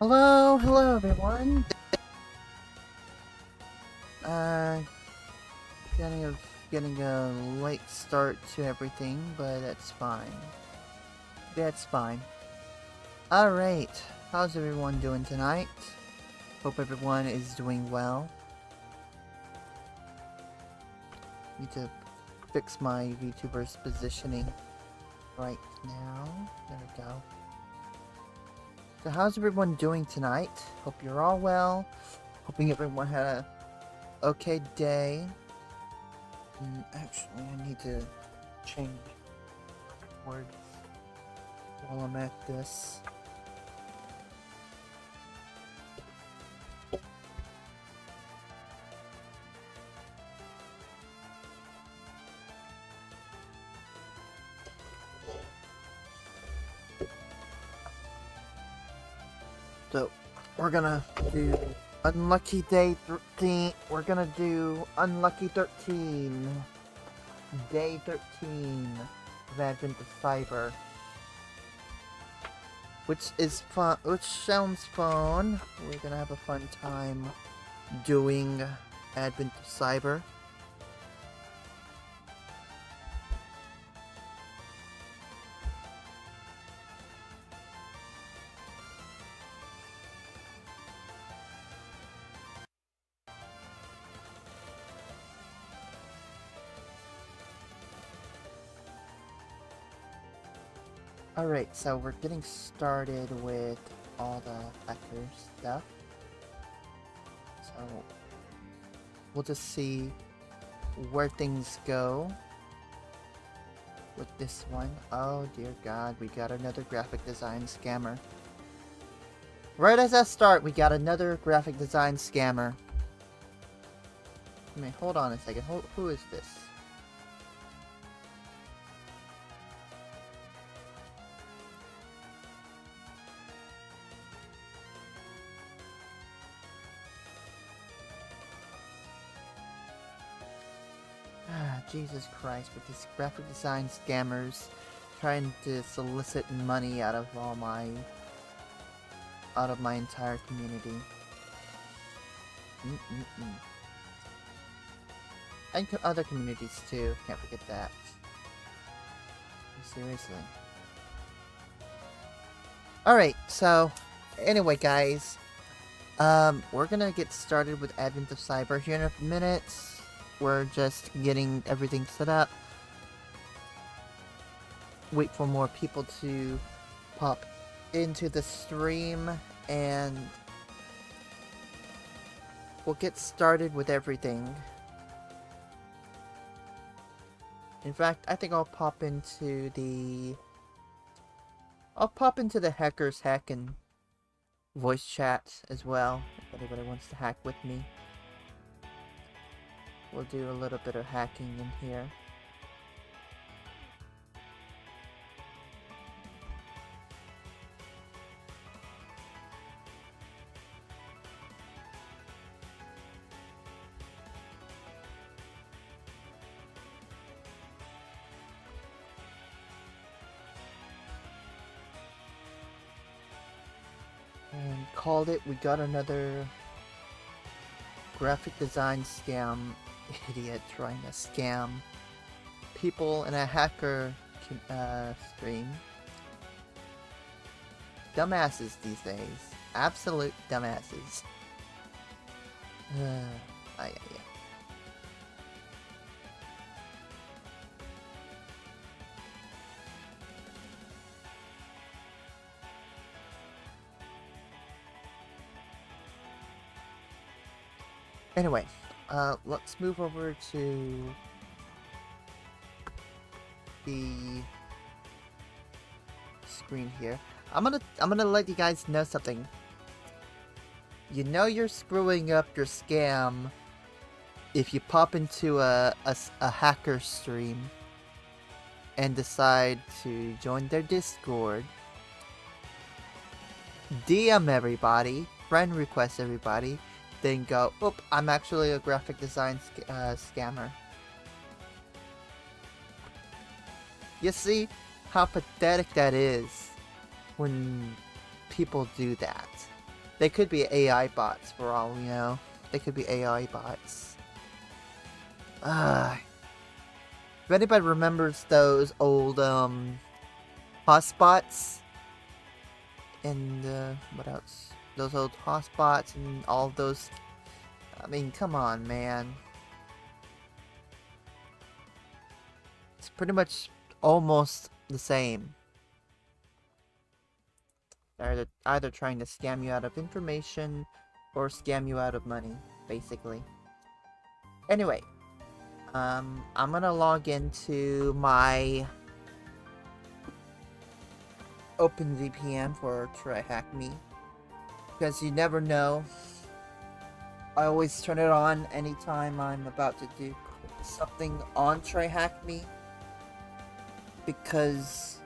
Hello everyone. Getting a late start to everything, but that's fine. Alright, how's everyone doing tonight? Hope everyone is doing well. Need to fix my VTuber's positioning right now. There we go. So how's everyone doing tonight? Hope you're all well. Hoping everyone had a okay day. Actually, I need to change words while I'm at this. So, we're gonna do Unlucky Day 13. We're gonna do Unlucky 13. Day 13 of Advent of Cyber. Which is fun. Which sounds fun. We're gonna have a fun time doing Advent of Cyber. Alright, so we're getting started with all the hacker stuff. So, we'll just see where things go with this one. Oh dear god, we got another graphic design scammer. Right as I start, we got another graphic design scammer. I mean, hold on a second, who is this? Jesus Christ, with these graphic design scammers trying to solicit money out of my entire community. And other communities too, can't forget that. Seriously. Alright, so anyway guys, we're gonna get started with Advent of Cyber here in a minute. We're just getting everything set up. Wait for more people to pop into the stream, and we'll get started with everything. In fact, I think I'll pop into the Hackers Hackin' voice chat as well, if anybody wants to hack with me. We'll do a little bit of hacking in here. And called it. We got another graphic design scam. Idiot trying to scam people in a hacker stream. Dumbasses these days. Absolute dumbasses. Yeah. Anyway. Let's move over to the screen here. I'm gonna let you guys know something. You know you're screwing up your scam if you pop into a hacker stream and decide to join their Discord, DM everybody, friend request everybody, then go, oop, I'm actually a graphic design scammer. You see how pathetic that is when people do that. They could be AI bots for all we know. They could be AI bots. If anybody remembers those old hotspots and what else? Those old hotspots and all of those. I mean, come on, man. It's pretty much almost the same. They're either trying to scam you out of information or scam you out of money, basically. Anyway, I'm gonna log into my OpenVPN for TryHackMe, because you never know. I always turn it on anytime I'm about to do something on TryHackMe, because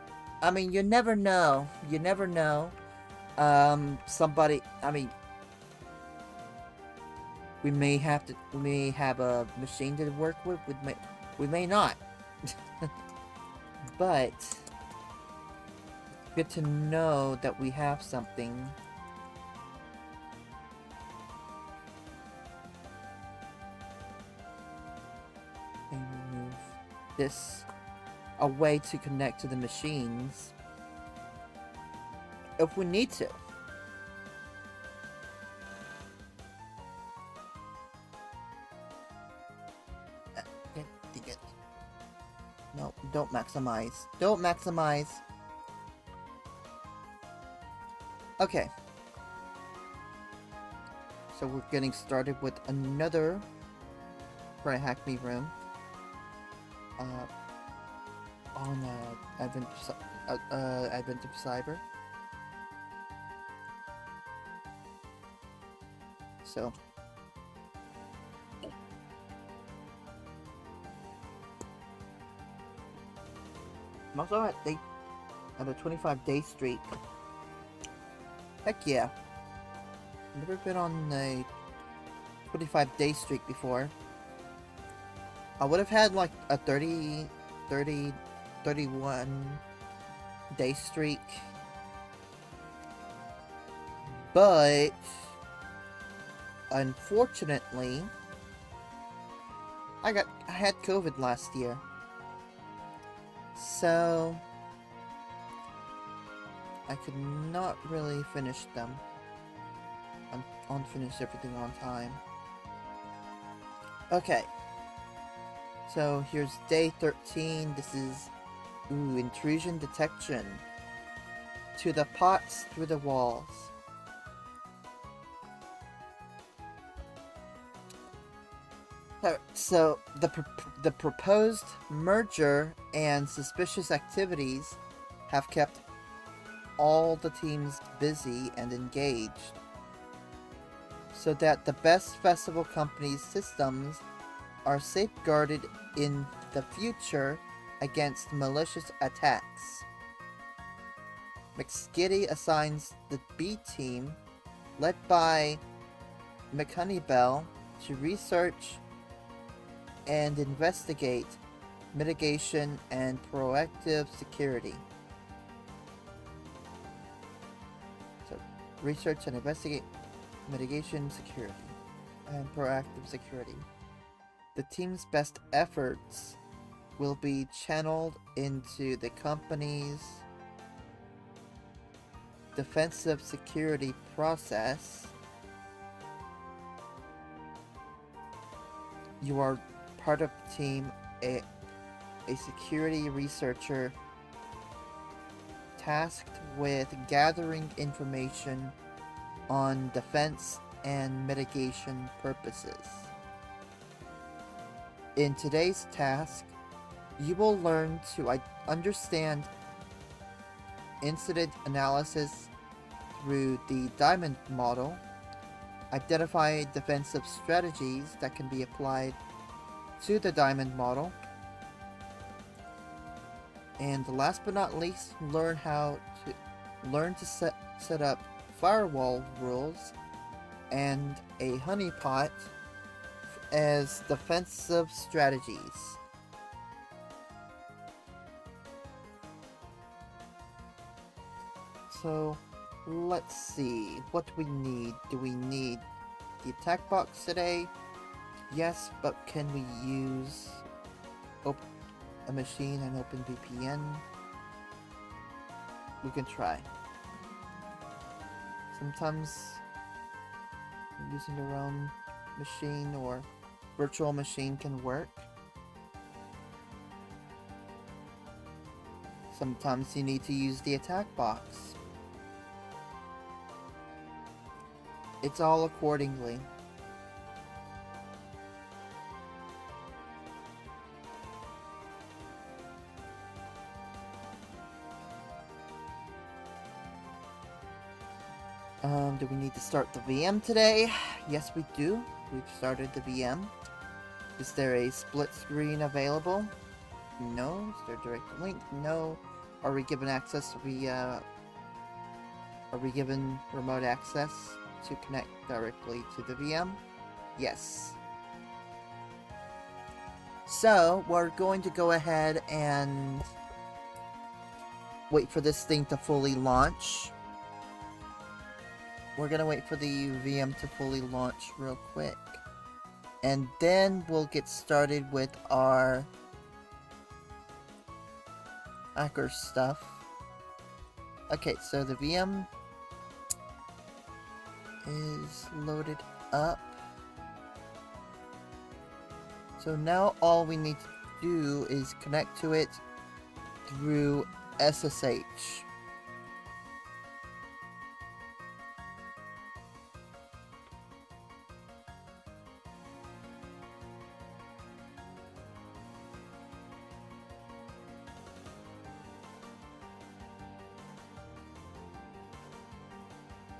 I mean, you never know. You never know. Somebody. I mean, we may have a machine to work with. We may not. But good to know that we have something. And remove this, a way to connect to the machines if we need to. No, don't maximize. Don't maximize. Okay. So we're getting started with another TryHackMe room. On Advent of Cyber. So I'm also at a 25-day streak. Heck yeah. Never been on a 25-day streak before. I would have had like a 31 day streak. But unfortunately, I had COVID last year. So I could not really finish them. Finish everything on time. Okay. So here's day 13. This is intrusion detection. To the pots through the walls. So the proposed merger and suspicious activities have kept all the teams busy and engaged, so that the best festival company's systems are safeguarded in the future against malicious attacks. McSkitty assigns the B team, led by McHoneybell, to research and investigate mitigation and proactive security. So, research and investigate mitigation, security, and proactive security. The team's best efforts will be channeled into the company's defensive security process. You are part of the team, a security researcher tasked with gathering information on defense and mitigation purposes. In today's task, you will learn to understand incident analysis through the Diamond model, identify defensive strategies that can be applied to the Diamond model, and last but not least, learn to set up firewall rules and a honeypot as defensive strategies. So let's see. What do we need? Do we need the attack box today? Yes, but can we use a machine and open VPN? We can try. Sometimes using your own machine or virtual machine can work. Sometimes you need to use the attack box. It's all accordingly. Do we need to start the VM today? Yes, we do. We've started the VM. Is there a split screen available? No. Is there a direct link? No. Are we given access via... Are we given remote access to connect directly to the VM? Yes. So, we're going to go ahead and wait for this thing to fully launch. We're gonna wait for the VM to fully launch real quick. And then we'll get started with our hacker stuff. Okay, so the VM is loaded up. So now all we need to do is connect to it through SSH.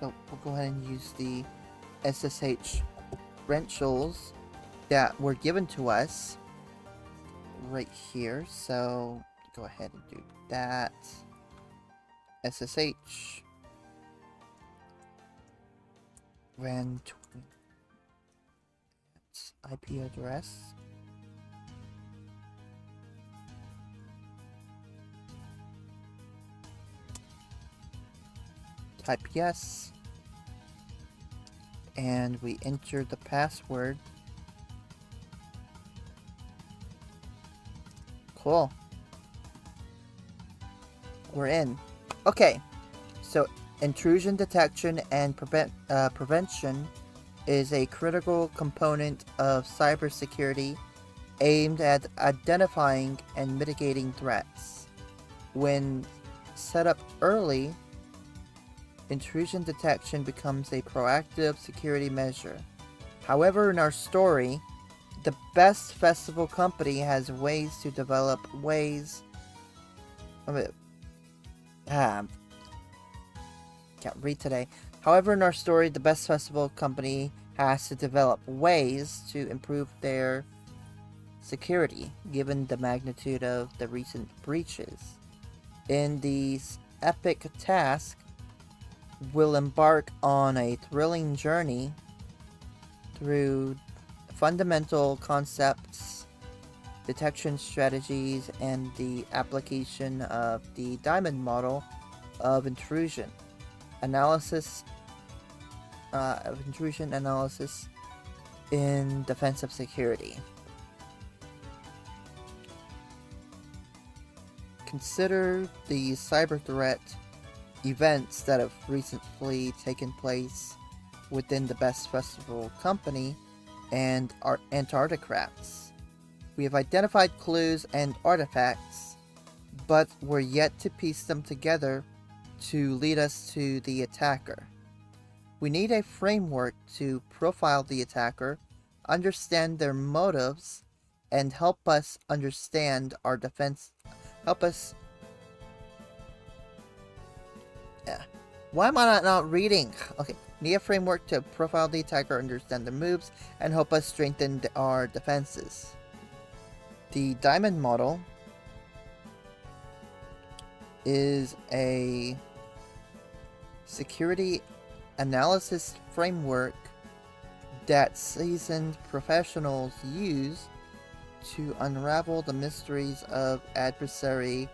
So we'll go ahead and use the SSH credentials that were given to us right here. So go ahead and do that. SSH ran IP address. Type yes, and we enter the password. Cool. We're in. Okay, so intrusion detection and prevention is a critical component of cybersecurity aimed at identifying and mitigating threats. When set up early, intrusion detection becomes a proactive security measure. However, in our story, the best festival company has ways to develop ways... can't read today. However, in our story, the best festival company has to develop ways to improve their security, given the magnitude of the recent breaches. In these epic tasks, we'll embark on a thrilling journey through fundamental concepts, detection strategies, and the application of the diamond model of intrusion analysis in defensive security. Consider the cyber threat events that have recently taken place within the Best Festival Company and Antarcticrats. We have identified clues and artifacts, but we're yet to piece them together to lead us to the attacker. We need a framework to profile the attacker, understand their motives, and help us understand our defense. Why am I not reading? Okay. Need a framework to profile the attacker, understand their moves, and help us strengthen our defenses. The diamond model is a security analysis framework that seasoned professionals use to unravel the mysteries of adversary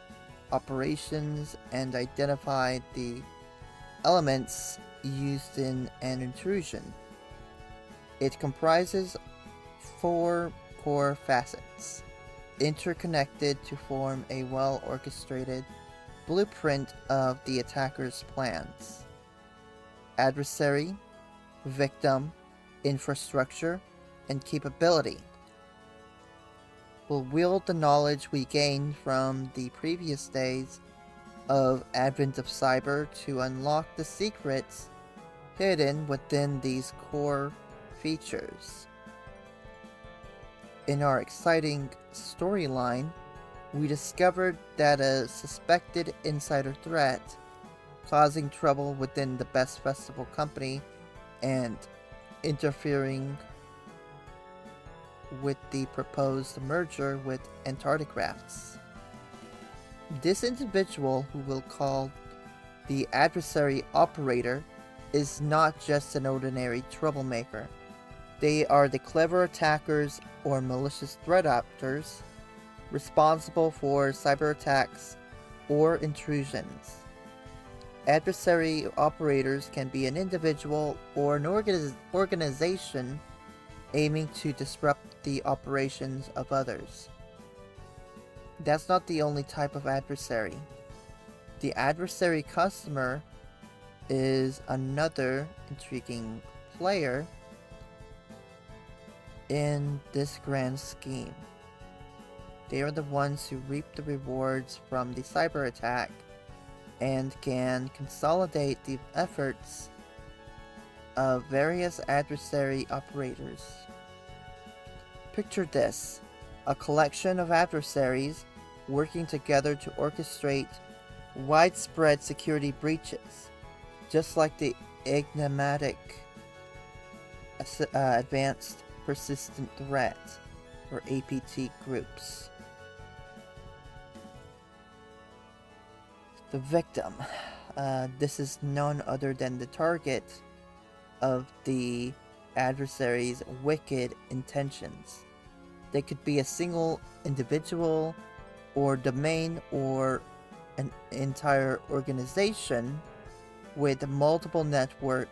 operations and identify the elements used in an intrusion. It comprises 4 core facets, interconnected to form a well-orchestrated blueprint of the attacker's plans. Adversary, victim, infrastructure, and capability will wield the knowledge we gained from the previous days of Advent of Cyber to unlock the secrets hidden within these core features. In our exciting storyline, we discovered that a suspected insider threat causing trouble within the Best Festival Company and interfering with the proposed merger with Antarcticrafts. This individual, who we'll call the adversary operator, is not just an ordinary troublemaker. They are the clever attackers or malicious threat actors responsible for cyber attacks or intrusions. Adversary operators can be an individual or an organization aiming to disrupt the operations of others. That's not the only type of adversary. The adversary customer is another intriguing player in this grand scheme. They are the ones who reap the rewards from the cyber attack and can consolidate the efforts of various adversary operators. Picture this: a collection of adversaries working together to orchestrate widespread security breaches, just like the enigmatic Advanced Persistent Threat, or APT groups. The victim. This is none other than the target of the adversary's wicked intentions. They could be a single individual, or domain, or an entire organization with multiple network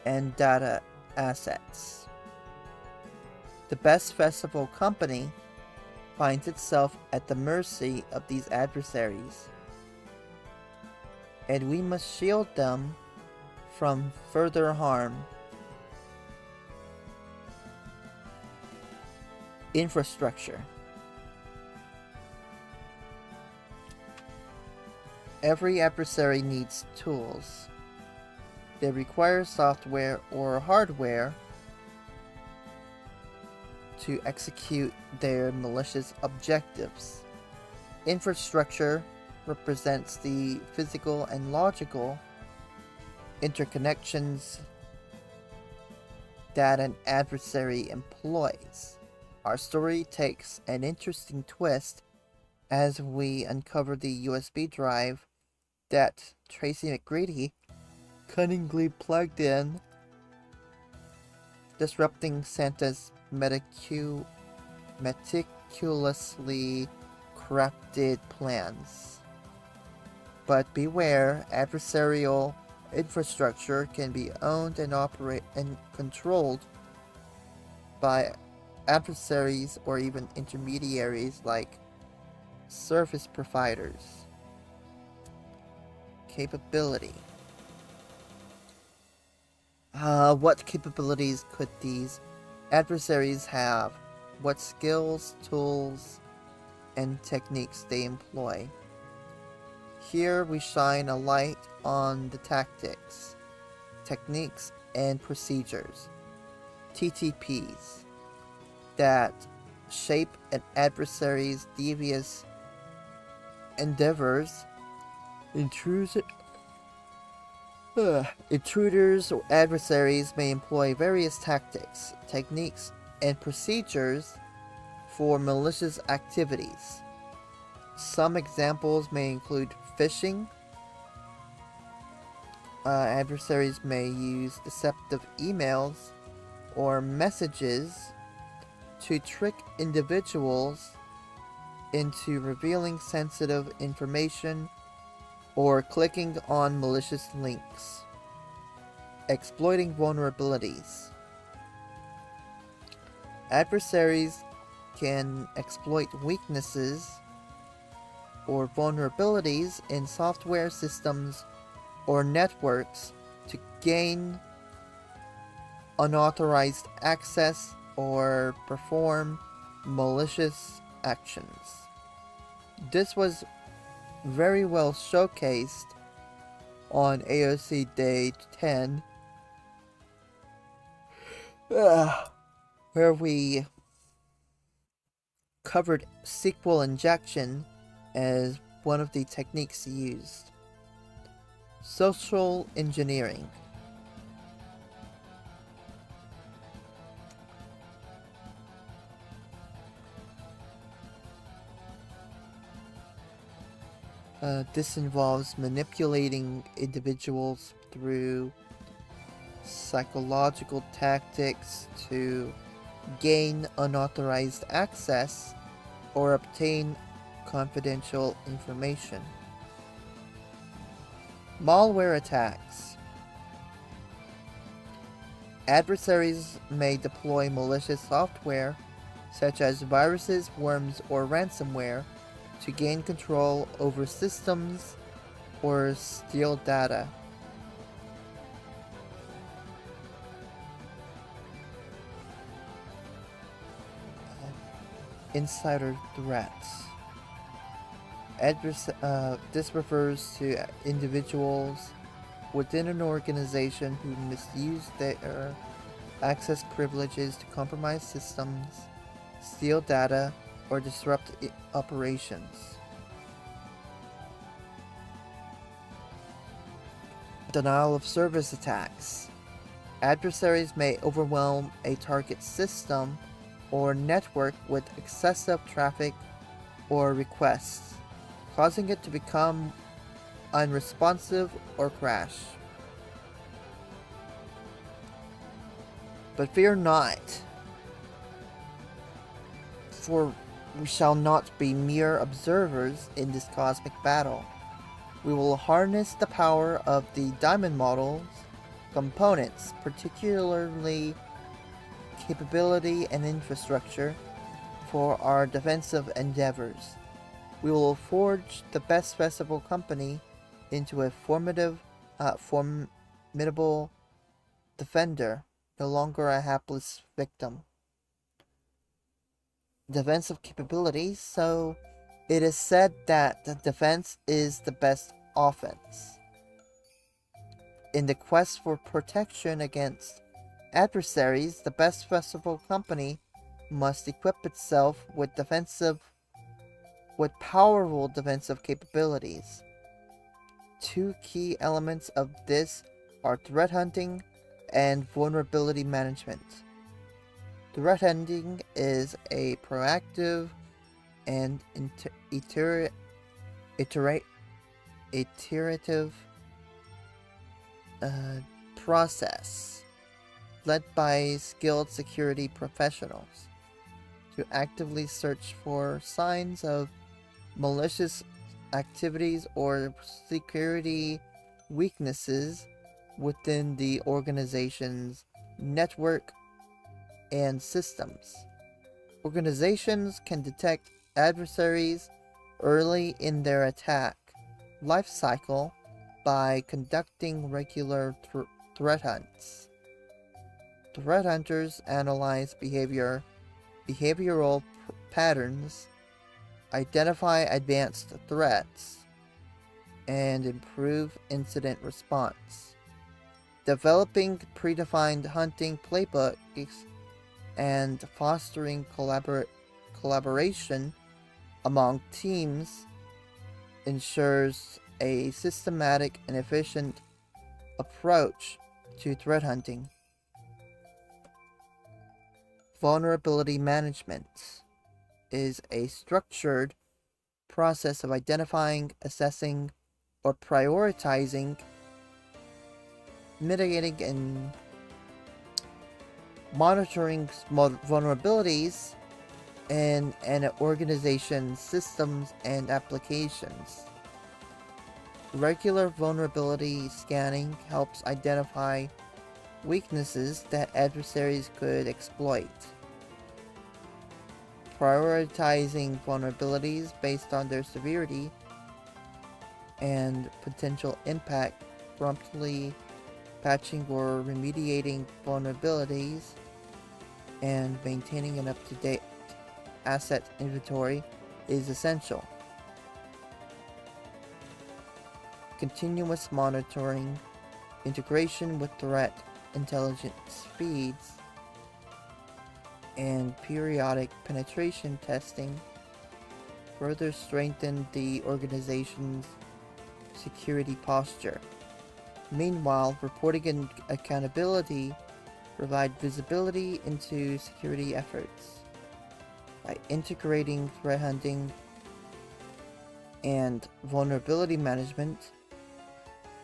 and data assets. The Best Festival Company finds itself at the mercy of these adversaries, and we must shield them from further harm. Infrastructure. Every adversary needs tools. They require software or hardware to execute their malicious objectives. Infrastructure represents the physical and logical interconnections that an adversary employs. Our story takes an interesting twist as we uncover the USB drive that Tracy McGrady cunningly plugged in, disrupting Santa's meticulously crafted plans. But beware, adversarial infrastructure can be owned and controlled by adversaries or even intermediaries like service providers. Capability. What capabilities could these adversaries have? What skills, tools, and techniques they employ? Here we shine a light on the tactics, techniques, and procedures, TTPs, that shape an adversary's devious endeavors. Intruders or adversaries may employ various tactics, techniques, and procedures for malicious activities. Some examples may include phishing. Adversaries may use deceptive emails or messages to trick individuals into revealing sensitive information or clicking on malicious links. Exploiting vulnerabilities. Adversaries can exploit weaknesses or vulnerabilities in software systems or networks to gain unauthorized access or perform malicious actions. This was very well showcased on AOC Day 10, where we covered SQL injection as one of the techniques used. Social engineering. This involves manipulating individuals through psychological tactics to gain unauthorized access or obtain confidential information. Malware attacks. Adversaries may deploy malicious software, such as viruses, worms, or ransomware, to gain control over systems or steal data. Insider threats. This refers to individuals within an organization who misuse their access privileges to compromise systems, steal data, or disrupt operations. Denial of service attacks. Adversaries may overwhelm a target system or network with excessive traffic or requests, causing it to become unresponsive or crash. But fear not, for we shall not be mere observers in this cosmic battle. We will harness the power of the Diamond Model's components, particularly capability and infrastructure, for our defensive endeavors. We will forge the best festival company into a formidable defender, no longer a hapless victim. Defensive capabilities. So it is said that the defense is the best offense. In the quest for protection against adversaries, the best festival company must equip itself with powerful defensive capabilities. Two key elements of this are threat hunting and vulnerability management. Threat hunting is a proactive and iterative process led by skilled security professionals to actively search for signs of malicious activities or security weaknesses within the organization's network and systems. Organizations can detect adversaries early in their attack life cycle by conducting regular threat hunts. Threat hunters analyze behavioral patterns, identify advanced threats, and improve incident response. Developing predefined hunting playbooks and fostering collaboration among teams ensures a systematic and efficient approach to threat hunting. Vulnerability management is a structured process of identifying, assessing, or prioritizing, mitigating, and monitoring vulnerabilities in an organization's systems and applications. Regular vulnerability scanning helps identify weaknesses that adversaries could exploit. Prioritizing vulnerabilities based on their severity and potential impact, promptly patching or remediating vulnerabilities, and maintaining an up-to-date asset inventory is essential. Continuous monitoring, integration with threat intelligence feeds, and periodic penetration testing further strengthen the organization's security posture. Meanwhile, reporting and accountability provide visibility into security efforts. By integrating threat hunting and vulnerability management,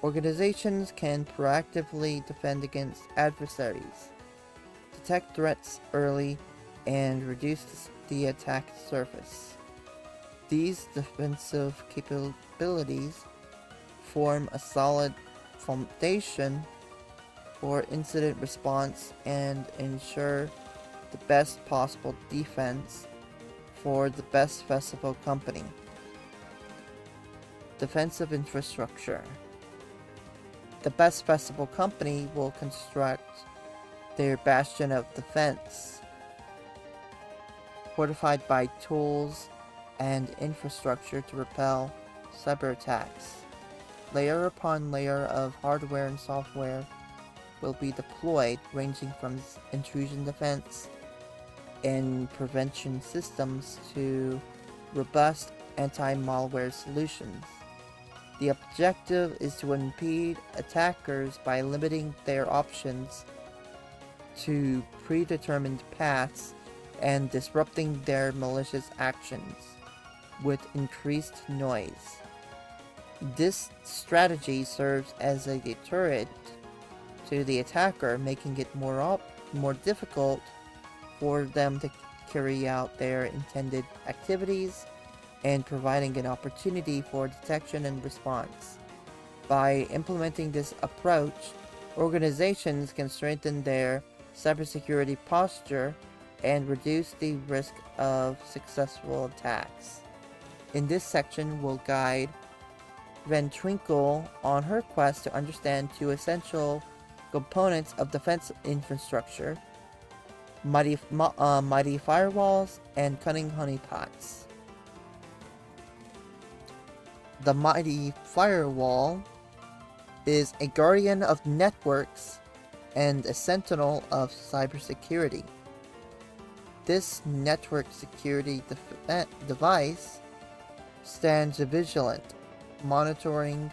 organizations can proactively defend against adversaries, detect threats early, and reduce the attack surface. These defensive capabilities form a solid foundation for incident response and ensure the best possible defense for the best festival company. Defensive infrastructure. The best festival company will construct their bastion of defense, fortified by tools and infrastructure to repel cyber attacks. Layer upon layer of hardware and software will be deployed, ranging from intrusion defense and prevention systems to robust anti-malware solutions. The objective is to impede attackers by limiting their options to predetermined paths and disrupting their malicious actions with increased noise. This strategy serves as a deterrent to the attacker, making it more difficult for them to carry out their intended activities and providing an opportunity for detection and response. By implementing this approach, organizations can strengthen their cybersecurity posture and reduce the risk of successful attacks. In this section, we'll guide Van Twinkle on her quest to understand two essential components of defense infrastructure: mighty firewalls and cunning honeypots. The mighty firewall is a guardian of networks and a sentinel of cybersecurity. This network security device stands vigilant, monitoring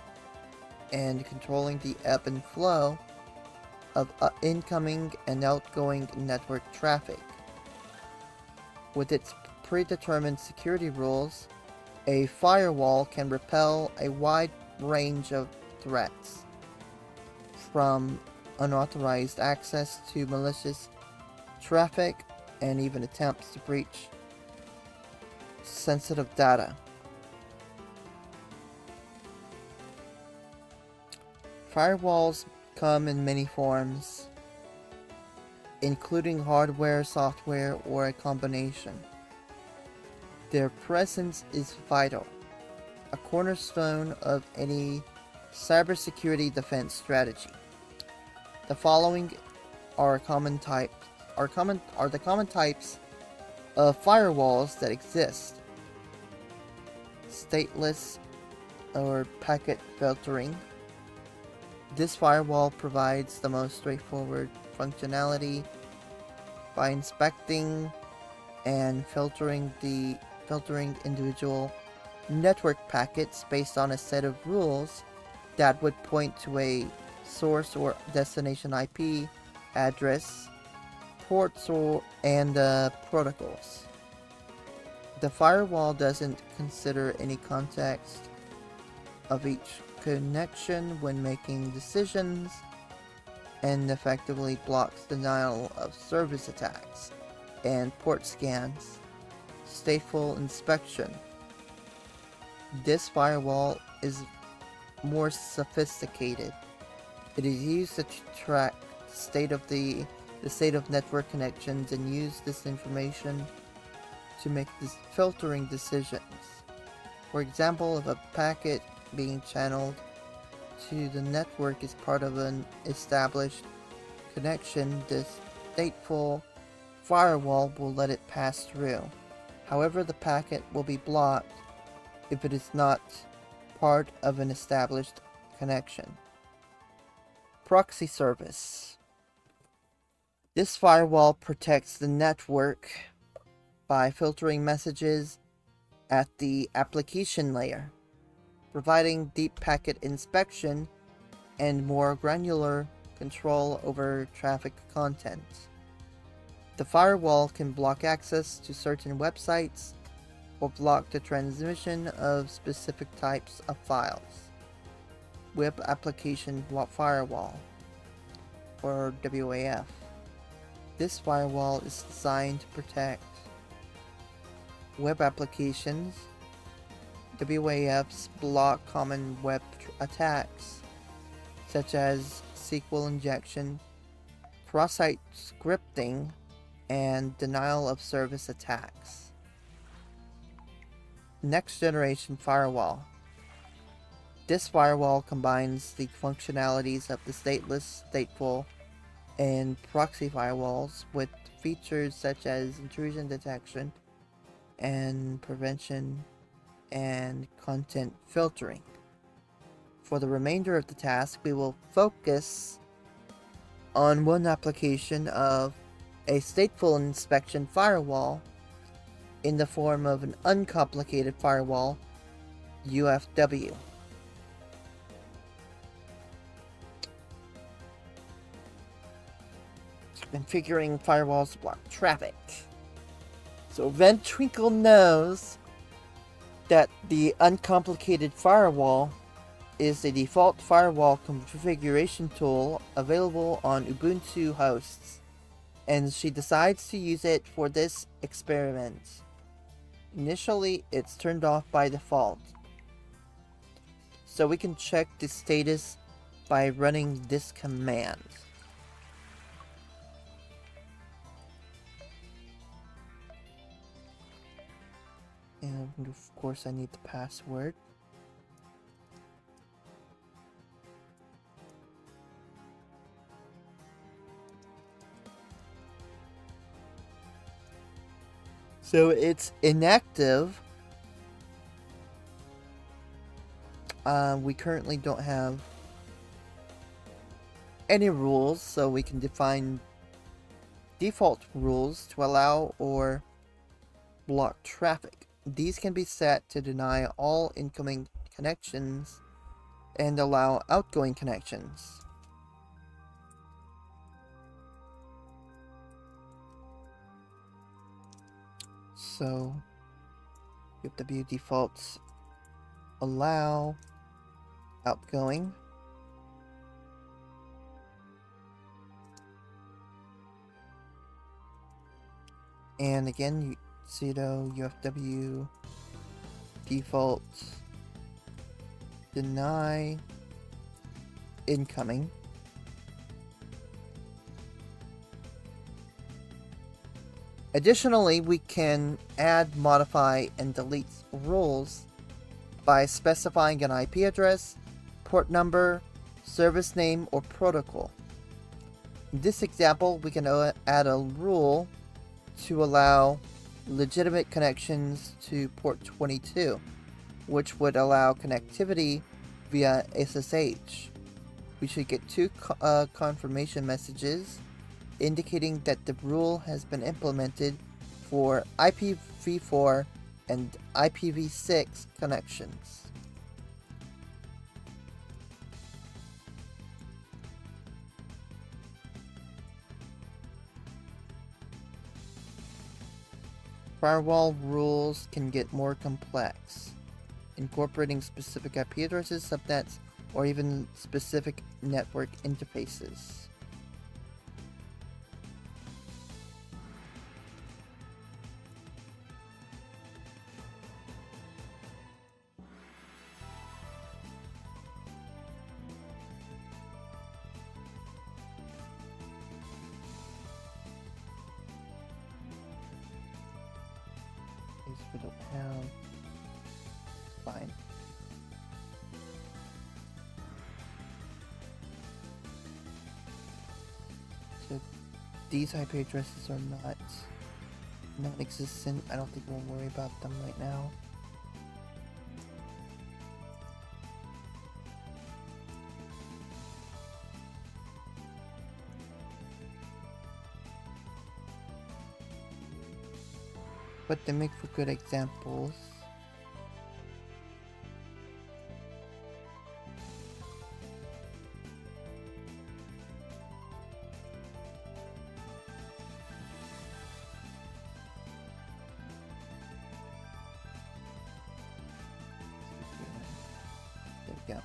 and controlling the ebb and flow of incoming and outgoing network traffic. With its predetermined security rules, a firewall can repel a wide range of threats, from unauthorized access to malicious traffic and even attempts to breach sensitive data. Firewalls come in many forms, including hardware, software, or a combination. Their presence is vital, a cornerstone of any cybersecurity defense strategy. The following are the common types of firewalls that exist: stateless or packet filtering. This firewall provides the most straightforward functionality by inspecting and filtering individual network packets based on a set of rules that would point to a source or destination IP address, ports, and protocols. The firewall doesn't consider any context of each connection when making decisions and effectively blocks denial of service attacks and port scans. Stateful inspection. This firewall is more sophisticated. It is used to track the state of network connections and use this information to make filtering decisions. For example, if a packet being channeled to the network is part of an established connection, the stateful firewall will let it pass through. However, the packet will be blocked if it is not part of an established connection. Proxy service. This firewall protects the network by filtering messages at the application layer, providing deep packet inspection and more granular control over traffic content. The firewall can block access to certain websites or block the transmission of specific types of files. Web Application Firewall, or WAF. This firewall is designed to protect web applications. WAFs block common web attacks, such as SQL injection, cross-site scripting, and denial of service attacks. Next generation firewall. This firewall combines the functionalities of the stateless, stateful, and proxy firewalls with features such as intrusion detection and prevention and content filtering. For the remainder of the task, we will focus on one application of a stateful inspection firewall in the form of an uncomplicated firewall, UFW. Configuring firewalls to block traffic. So Ventwinkle knows that the uncomplicated firewall is the default firewall configuration tool available on Ubuntu hosts, and she decides to use it for this experiment. Initially, it's turned off by default, so we can check the status by running this command. And of course I need the password. So it's inactive. We currently don't have any rules, so we can define default rules to allow or block traffic. These can be set to deny all incoming connections and allow outgoing connections. So, UFW defaults allow outgoing. And again, sudo UFW default deny incoming. Additionally, we can add, modify, and delete rules by specifying an IP address, port number, service name, or protocol. In this example, we can add a rule to allow legitimate connections to port 22, which would allow connectivity via SSH. We should get two confirmation messages indicating that the rule has been implemented for IPv4 and IPv6 connections. Firewall rules can get more complex, incorporating specific IP addresses, subnets, or even specific network interfaces. We don't have... Fine. So these IP addresses are not non-existent. I don't think we'll worry about them right now. But they make for good examples. There we go.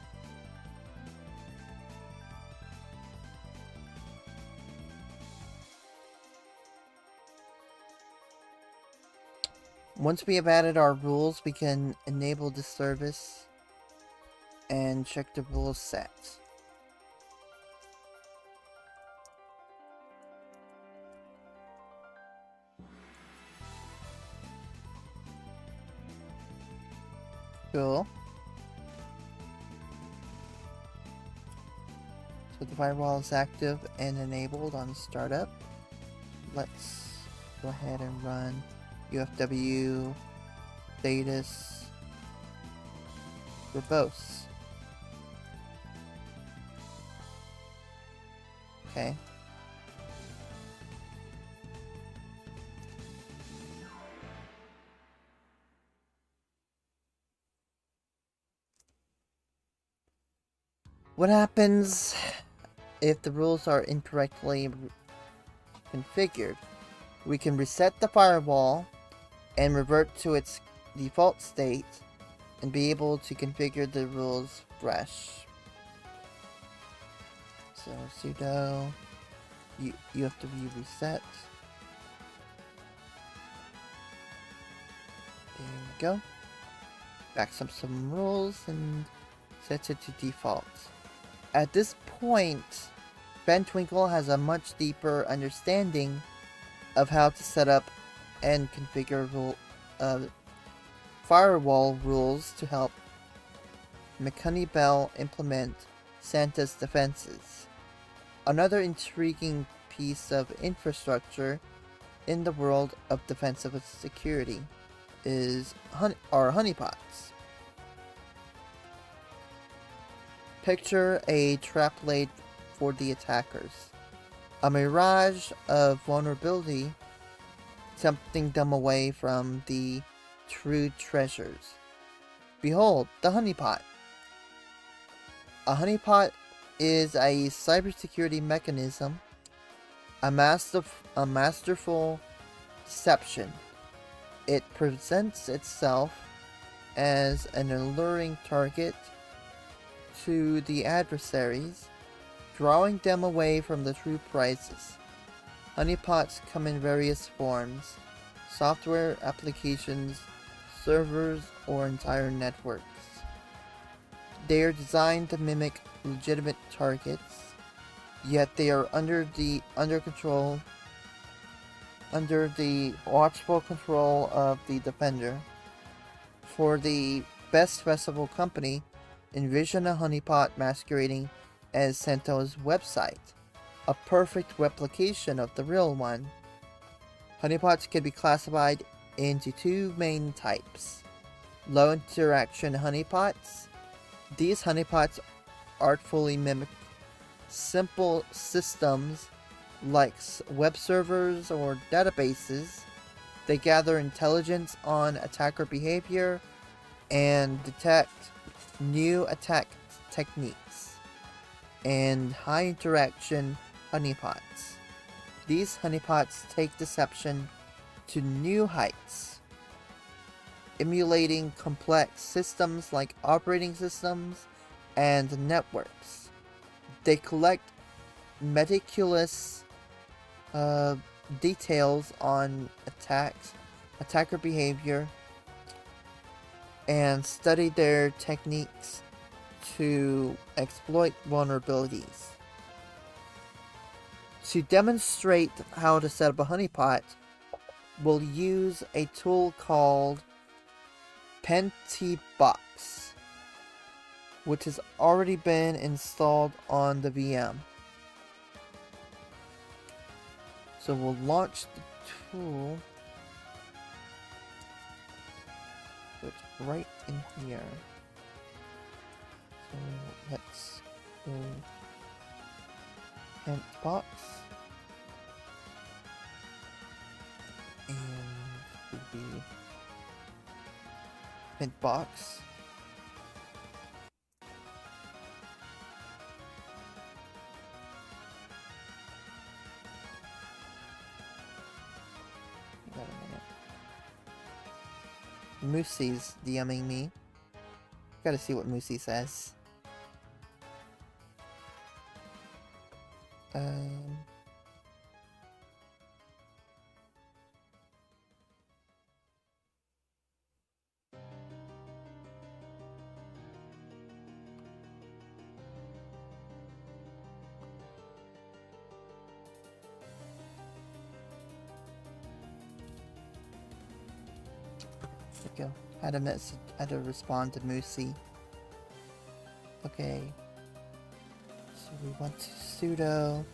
Once we have added our rules, we can enable the service and check the rule set. Cool. So the firewall is active and enabled on startup. Let's go ahead and run UFW status verbose. Okay. What happens if the rules are incorrectly configured? We can reset the firewall and revert to its default state and be able to configure the rules fresh. So sudo UFW reset. There we go. Backs up some rules and sets it to default. At this point, Ben Twinkle has a much deeper understanding of how to set up and configure firewall rules to help McHoney implement Santa's defenses. Another intriguing piece of infrastructure in the world of defensive security is our honeypots. Picture a trap laid for the attackers. A mirage of vulnerability, tempting them away from the true treasures. Behold, the honeypot. A honeypot is a cybersecurity mechanism, a masterful deception. It presents itself as an alluring target to the adversaries, drawing them away from the true prizes. Honeypots come in various forms: software, applications, servers, or entire networks. They are designed to mimic legitimate targets, yet they are under the watchful control of the defender. For the best festival company, envision a honeypot masquerading as Santa's website, a perfect replication of the real one. Honeypots can be classified into two main types: low interaction honeypots. These honeypots artfully mimic simple systems like web servers or databases. They gather intelligence on attacker behavior and detect new attack techniques. And high interaction honeypots. These honeypots take deception to new heights, emulating complex systems like operating systems and networks. They collect meticulous details on attacker behavior, and study their techniques to exploit vulnerabilities. To demonstrate how to set up a honeypot, we'll use a tool called Penti box, which has already been installed on the VM. So we'll launch the tool. So it's right in here. So let's go Pent box. And would be Pent box. Wait a minute. Moosey's DMing me. Gotta see what Moosey says. There we go. Had a message. Had to respond to Moosey. Okay. So we want to sudo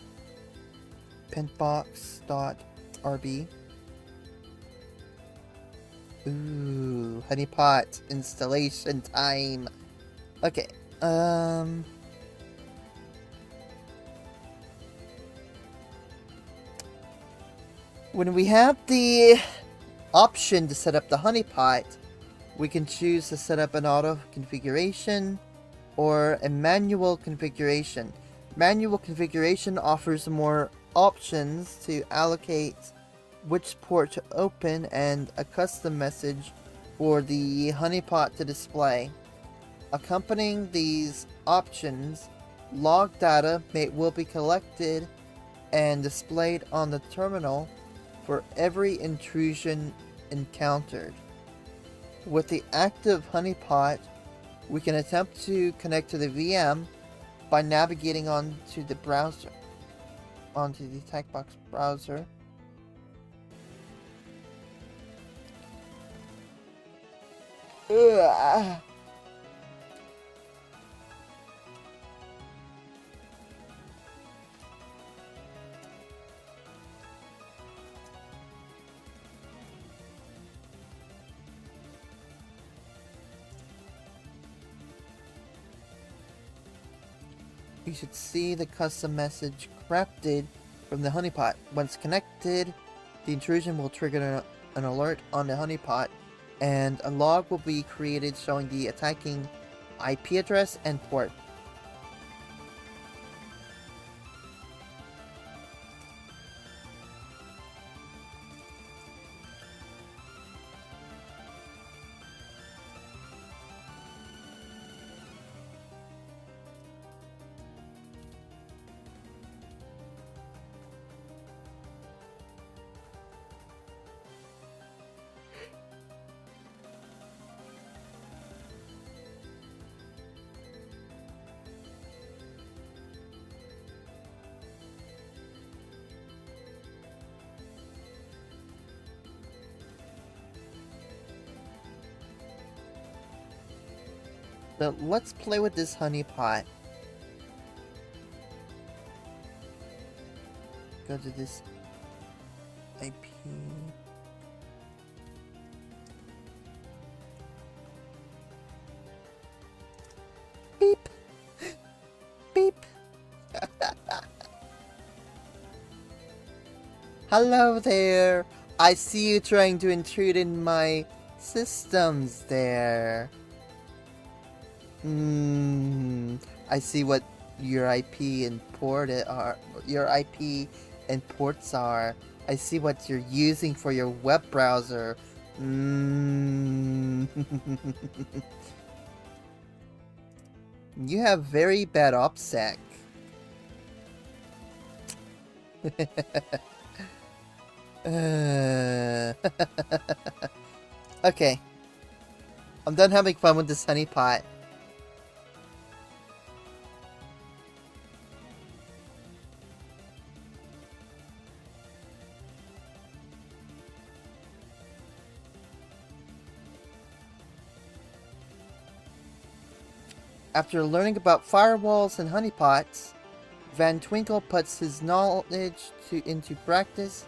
pentbox.rb. Ooh, honeypot installation time. Okay. When we have the option to set up the honeypot, we can choose to set up an auto configuration or a manual configuration. Manual configuration offers more options to allocate which port to open and a custom message for the honeypot to display. Accompanying these options, log data will be collected and displayed on the terminal for every intrusion encountered. With the active honeypot, we can attempt to connect to the VM by navigating onto the browser, onto the TypeBox browser. Ugh. You should see the custom message crafted from the honeypot. Once connected, the intrusion will trigger an alert on the honeypot, and a log will be created showing the attacking IP address and port. So let's play with this honeypot. Go to this IP. Beep. Beep. Hello there. I see you trying to intrude in my systems there. I see what your IP and port are. Your IP and ports are. I see what you're using for your web browser. You have very bad OPSEC. Okay. I'm done having fun with this honeypot. After learning about firewalls and honeypots, Van Twinkle puts his knowledge into practice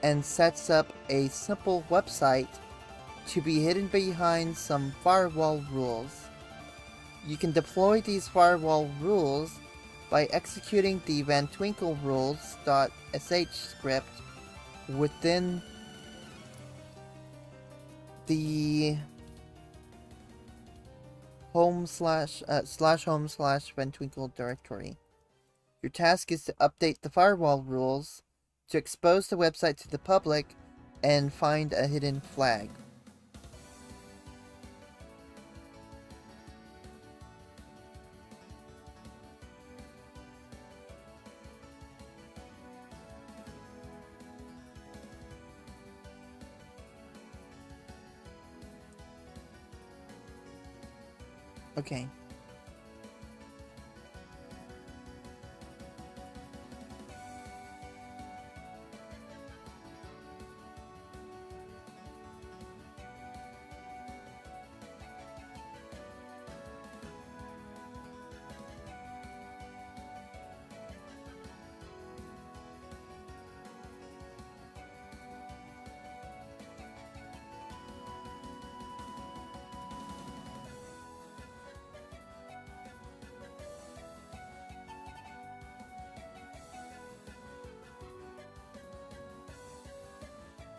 and sets up a simple website to be hidden behind some firewall rules. You can deploy these firewall rules by executing the Van Twinkle rules.sh script within the home slash home slash Van Twinkle directory. Your task is to update the firewall rules to expose the website to the public and find a hidden flag. Okay.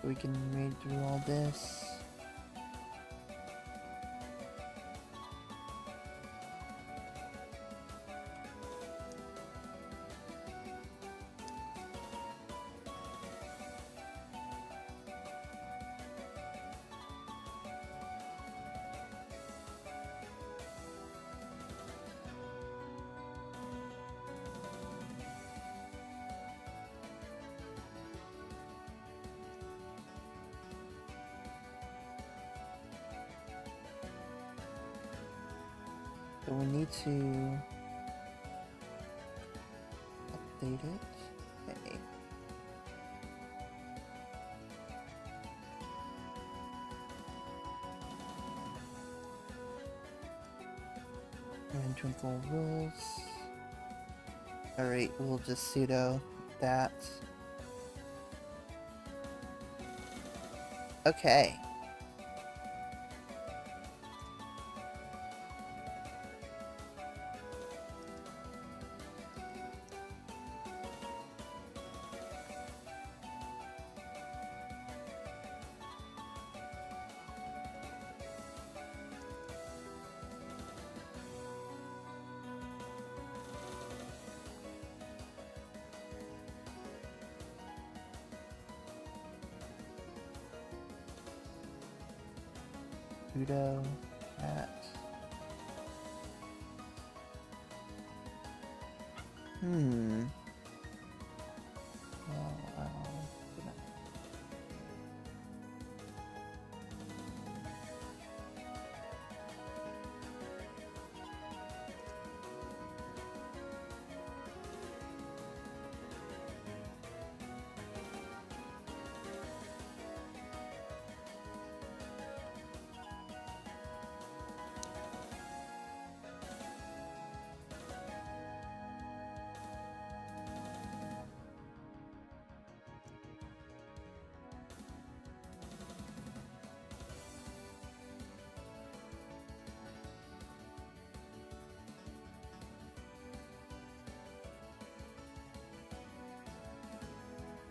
We can read through all this. So we need to update it. Okay. And Twinkle rules. Alright, we'll just sudo that. Okay. Sudo that.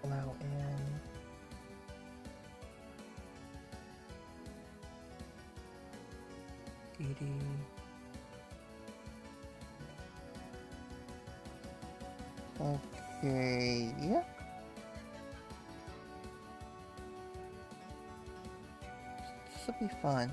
Allow in. Kiri. Okay, yeah. This will be fun.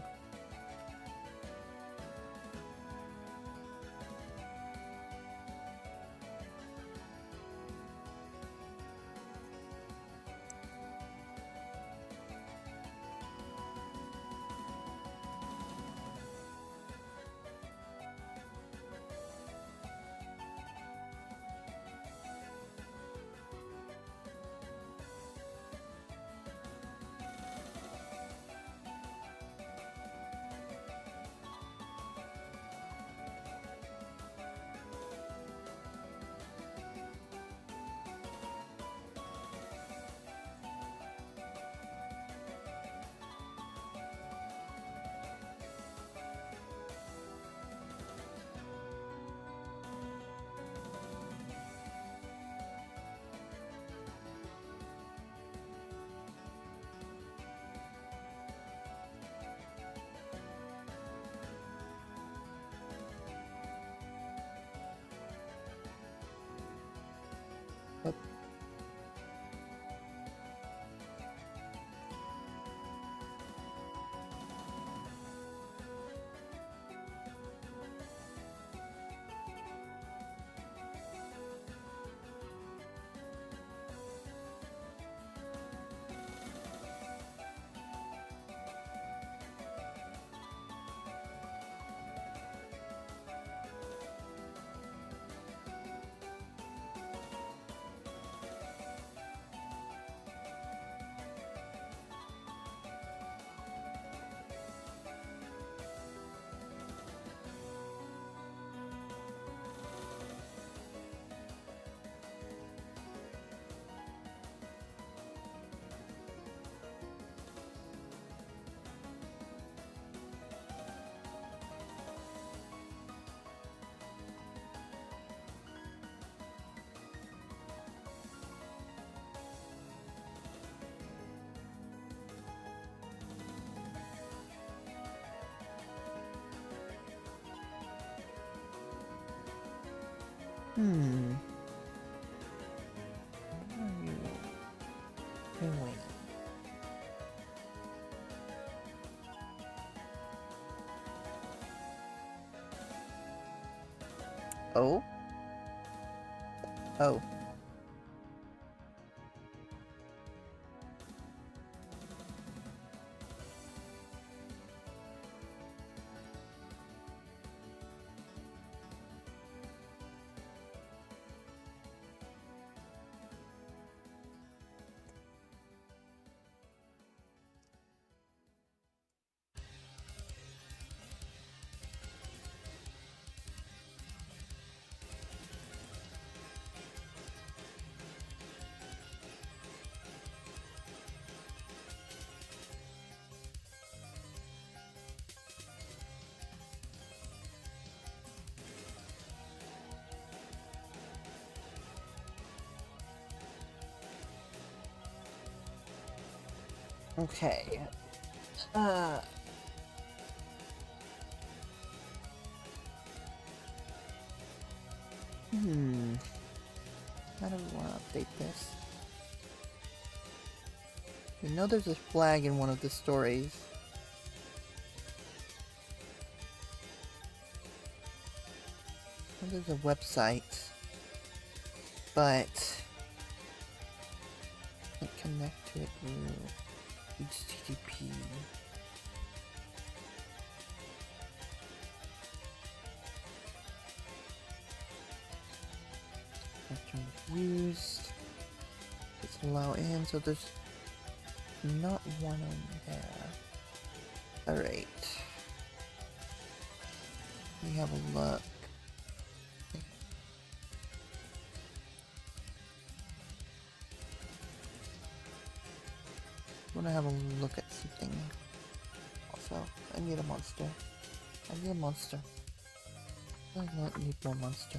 Hmm. What are you doing? Oh? Oh. Okay. How do we want to update this? We know there's a flag in one of the stories. There's a website, but I can't connect to it through HTTP. Spectrum used. Let's allow in, so there's not one on there. Alright. We have a look. I want to have a look at something. Also, I need a monster. I need a monster. I need more monster.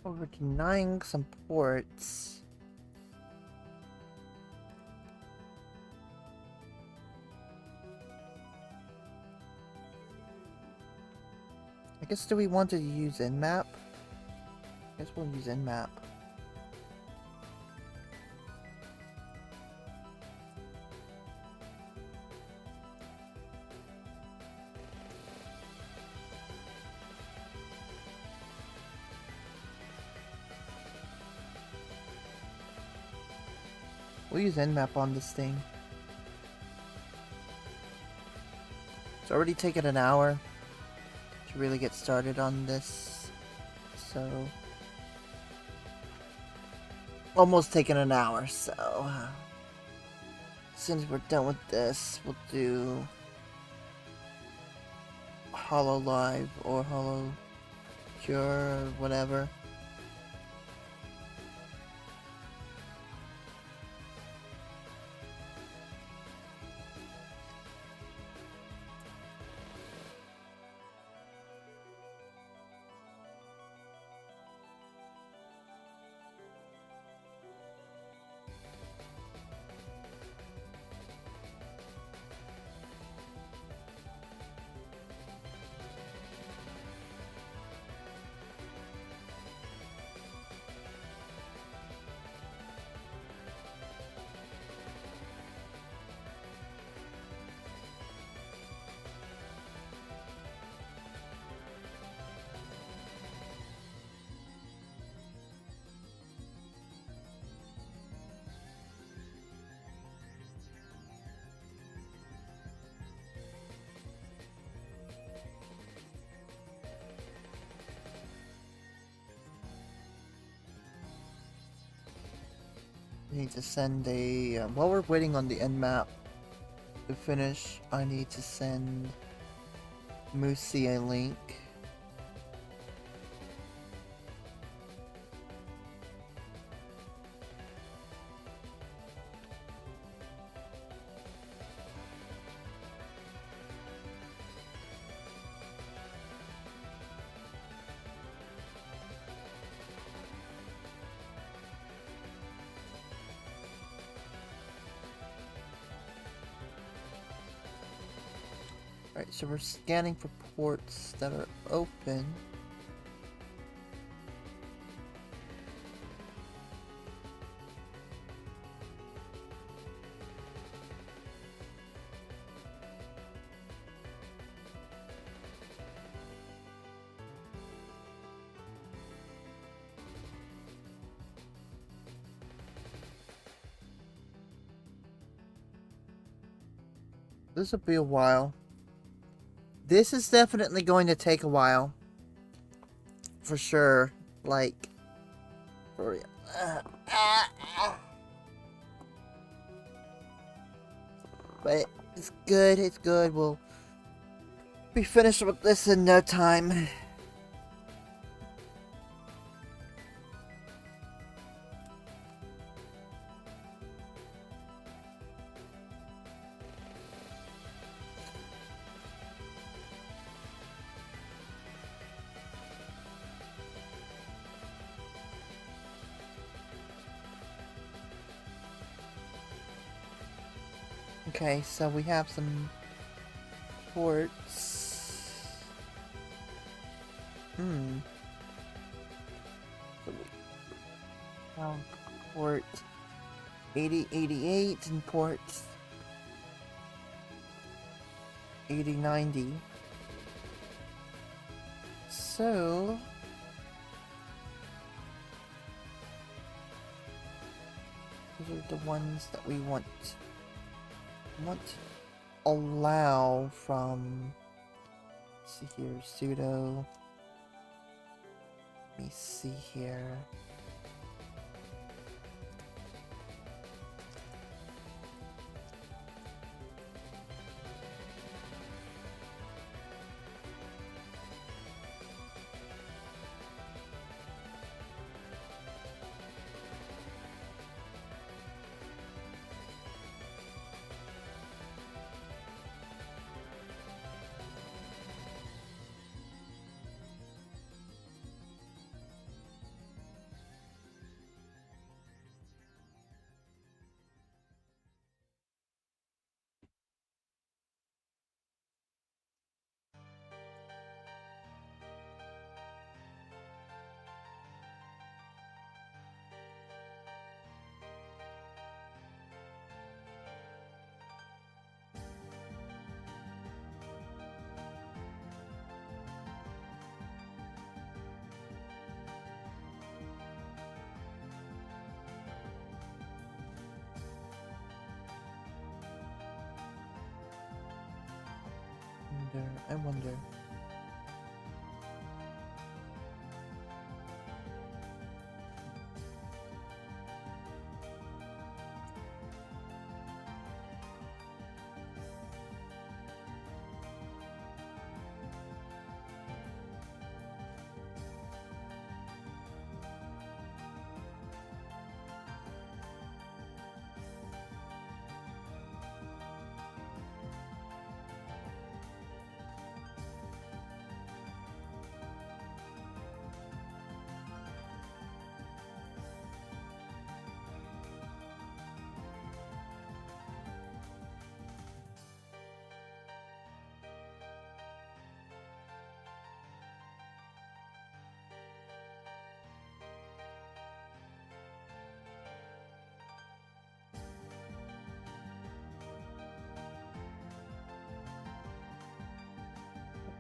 Oh, we're denying some ports. I guess, do we want to use Nmap? I guess we'll use Nmap. We'll use Nmap on this thing. It's already taken an hour to really get started on this, so almost taken an hour. So as soon as we're done with this, we'll do HoloLive or HoloCure or whatever. I need to send a, while we're waiting on the Nmap to finish, I need to send Moosey a link. Alright, so we're scanning for ports that are open. This will be a while. This is definitely going to take a while. For sure. Like, for real. But it's good, it's good. We'll be finished with this in no time. Okay, so we have some ports. So we have port 8088 and port 8090. So those are the ones that we want to allow from, let's see here, sudo, let me see here. I wonder.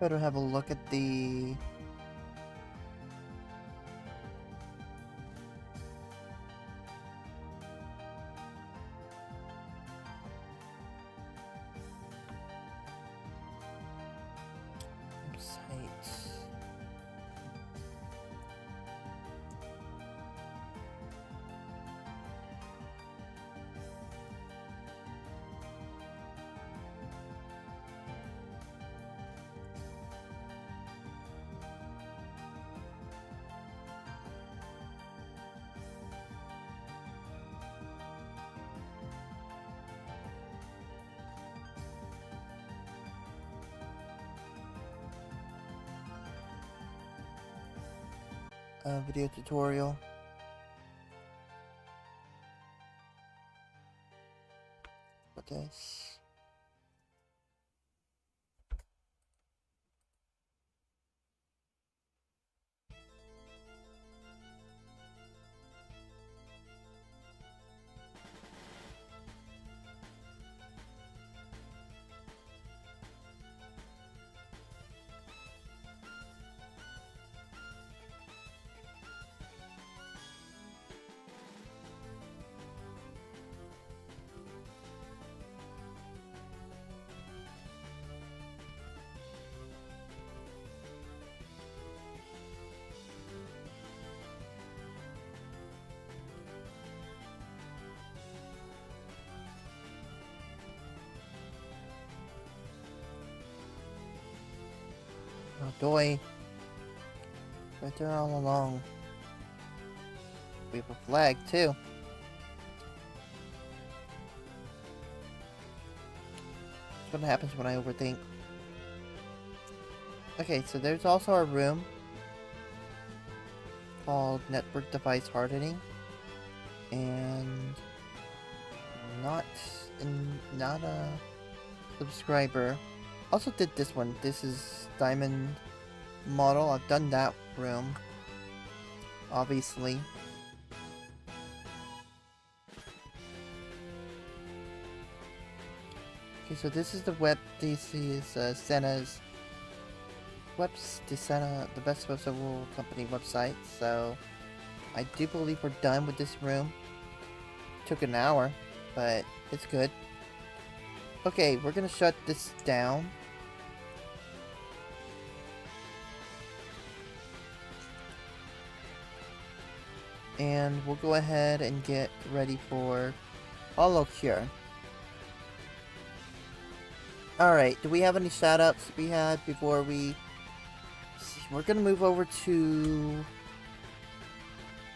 Better have a look at the website. Video tutorial. What this? Oh boy. Right there all along. We have a flag too. That's what happens when I overthink. Okay, so there's also a room called Network Device Hardening. And not a subscriber. Also did this one. This is Diamond Model. I've done that room. Obviously. Okay, so this is the web. This is Senna's the Best Website World Company website. So I do believe we're done with this room. Took an hour, but it's good. Okay, we're gonna shut this down. And we'll go ahead and get ready for HoloCure. Alright, do we have any shoutouts we had before we... We're gonna move over to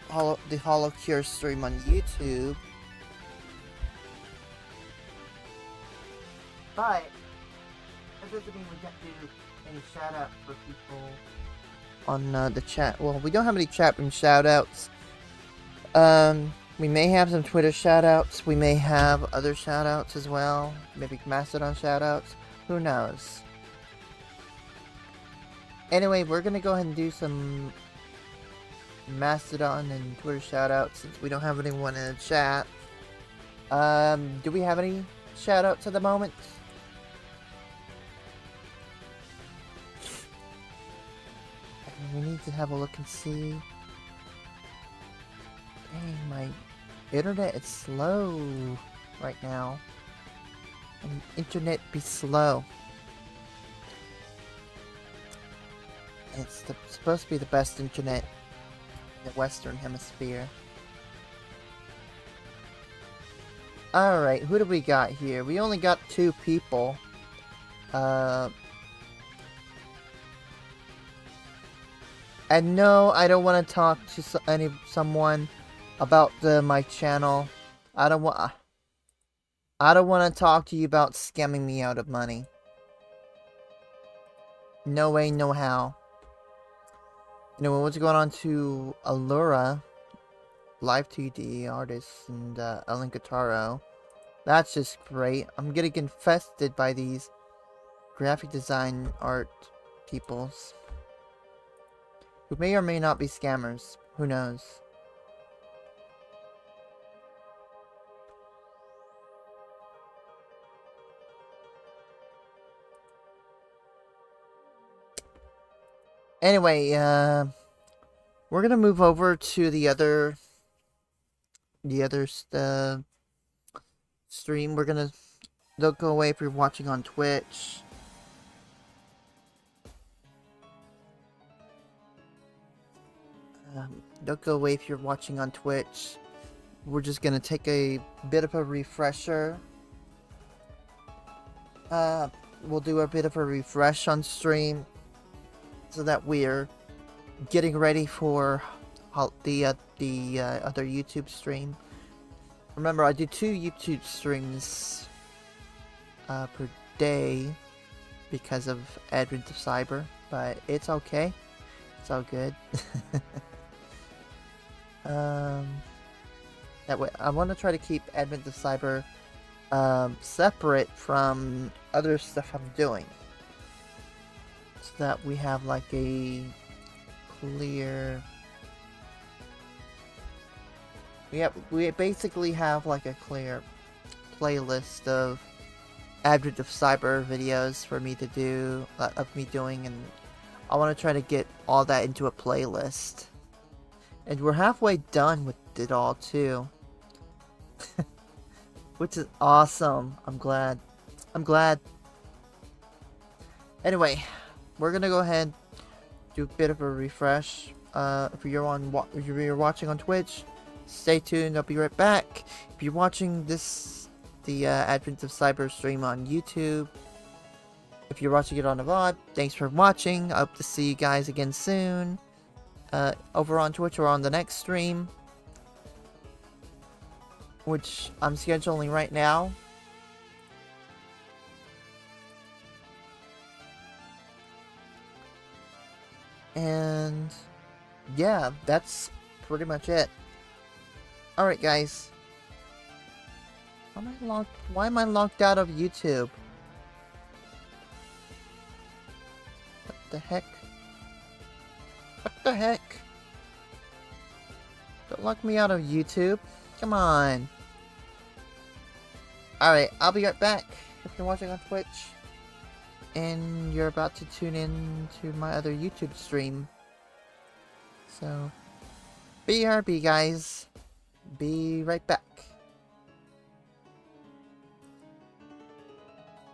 the HoloCure stream on YouTube. But that doesn't mean we can't do any shoutouts for people on the chat. Well, we don't have any chat room shoutouts. We may have some Twitter shoutouts. We may have other shoutouts as well. Maybe Mastodon shoutouts. Who knows? Anyway, we're gonna go ahead and do some Mastodon and Twitter shoutouts since we don't have anyone in the chat. Do we have any shoutouts at the moment? We need to have a look and see. Dang, my internet is slow right now. And internet be slow. It's supposed to be the best internet in the Western Hemisphere. Alright, who do we got here? We only got 2 people. And no, I don't want to talk to someone about my channel. I don't want to talk to you about scamming me out of money. No way, no how. You know, what's going on to Allura, Live 2D artist, and Ellen Guitaro. That's just great. I'm getting infested by these graphic design art peoples who may or may not be scammers. Who knows? Anyway, we're gonna move over to the other stream. Don't go away if you're watching on Twitch. Don't go away if you're watching on Twitch. We're just gonna take a bit of a refresher. We'll do a bit of a refresh on stream so that we're getting ready for the other YouTube stream. Remember, I do 2 YouTube streams per day because of Advent of Cyber, but it's okay. It's all good. That way, I want to try to keep Advent of Cyber separate from other stuff I'm doing, so that we have like a clear. We basically have like a clear playlist of Advent of Cyber videos for me to do, of me doing, and I want to try to get all that into a playlist. And we're halfway done with it all too. Which is awesome. I'm glad. Anyway, we're gonna go ahead do a bit of a refresh. If you're watching on Twitch, stay tuned. I'll be right back. If you're watching the Advent of Cyber stream on YouTube, if you're watching it on the VOD, thanks for watching. I hope to see you guys again soon. Over on Twitch or on the next stream, which I'm scheduling right now. And yeah, that's pretty much it. Alright guys. Why am I locked out of YouTube? What the heck? What the heck? Don't lock me out of YouTube. Come on. Alright, I'll be right back. If you're watching on Twitch and you're about to tune in to my other YouTube stream. So, BRB guys. Be right back.